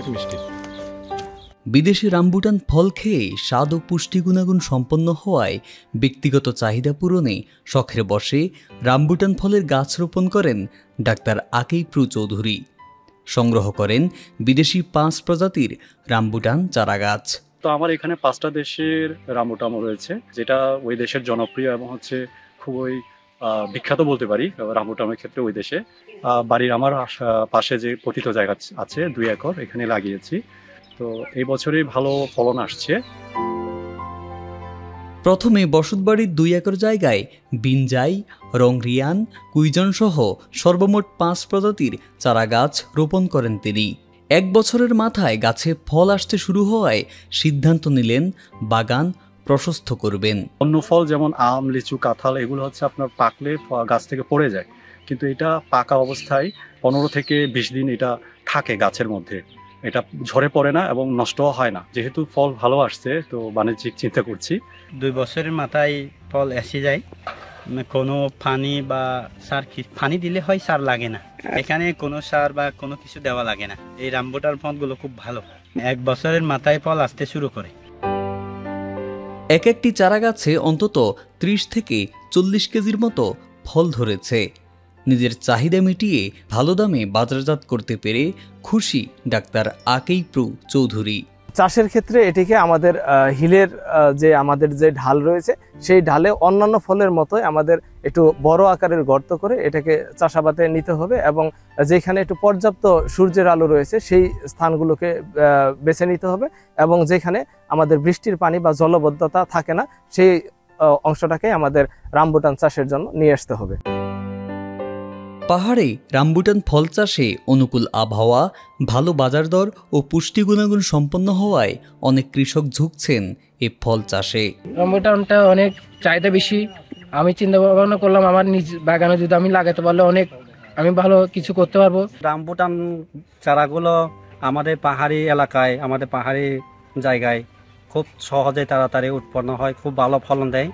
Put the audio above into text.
অনেক মিষ্টি। বিদেশি রামবুটান ফল খেয়ে স্বাদ ও পুষ্টি গুণাগুণ সম্পন্ন হওয়ায় ব্যক্তিগত চাহিদা পূরণে শখের বশে রামবুটান ফলের গাছ রোপণ করেন ডাক্তার আকেইপ্রু চৌধুরী। সংগ্রহ করেন বিদেশি 5 প্রজাতির রামবুটান চারাগাছ। তো আমার এখানে 5টা দেশের রামবুটান রয়েছে, যেটা ওই দেশের জনপ্রিয় এবং হচ্ছে খুবই বিখ্যাত বলতে পারি রামবুটানের ক্ষেত্রে ওই দেশে। বাড়ির আমার পাশে যে পতিত জায়গা আছে 2 একর, এখানে লাগিয়েছি। তো এই বছরই ভালো ফলন আসছে। প্রথমে বসতবাড়ির 2 একর জায়গায় বিনজাই, রংরিয়ান, কুইজন সহ সর্বমোট 5 প্রজাতির চারাগাছ রোপণ করেন তিনি। 1 বছরের মাথায় গাছে ফল আসতে শুরু হওয়ায় সিদ্ধান্ত নিলেন বাগান প্রশস্ত করবেন। অন্য ফল যেমন আম, লিচু, কাঁঠাল এগুলো হচ্ছে আপনার পাকলে গাছ থেকে পড়ে যায়, কিন্তু এটা পাকা অবস্থায় 15 থেকে 20 দিন এটা থাকে গাছের মধ্যে। এটা ঝরে পড়ে না এবং নষ্টও হয় না। যেহেতু ফল ভালো আসছে, তো বাণিজ্যিক চিন্তা করছি। 2 বছরের মাথায় ফল এসে যায়। কোনো পানি বা সার, পানি দিলে হয়, সার লাগে না। এখানে কোনো সার বা কোনো কিছু দেওয়া লাগে না। এই রামবুটান ফলগুলো খুব ভালো। 1 বছরের মাথায় ফল আসতে শুরু করে। একটি চারাগাছে অন্তত 30 থেকে 40 কেজির মতো ফল ধরেছে। নিজের চাহিদা মিটিয়ে ভালো দামে বাজারজাত করতে পেরে খুশি ডাক্তার আকেইপ্রু চৌধুরী। চাষের ক্ষেত্রে এটিকে আমাদের হিলের আমাদের যে ঢাল রয়েছে, সেই ঢালে অন্যান্য ফলের মতোই আমাদের একটু বড় আকারের গর্ত করে এটাকে চাষাবাদে নিতে হবে এবং যেখানে একটু পর্যাপ্ত সূর্যের আলো রয়েছে সেই স্থানগুলোকে বেছে নিতে হবে এবং যেখানে আমাদের বৃষ্টির পানি বা জলবদ্ধতা থাকে না সেই অংশটাকে আমাদের রামবুটান চাষের জন্য নিয়ে আসতে হবে। পাহাড়ে রামবুটান ফল চাষে অনুকূল আবহাওয়া, ভালো বাজার দর ও পুষ্টি গুণাগুণ সম্পন্ন হওয়ায় অনেক কৃষক ঝুঁকছেন এই ফল চাষে। রামবুটানটা অনেক চাহিদা বেশি। আমি চিন্তা ভাবনা করলাম আমার নিজ বাগানে যদি আমি লাগাতে পারলে অনেক আমি ভালো কিছু করতে পারবো। রামবুটান চারাগুলো আমাদের পাহাড়ি এলাকায়, আমাদের পাহাড়ি জায়গায় খুব সহজে তাড়াতাড়ি উৎপন্ন হয়, খুব ভালো ফলন দেয়।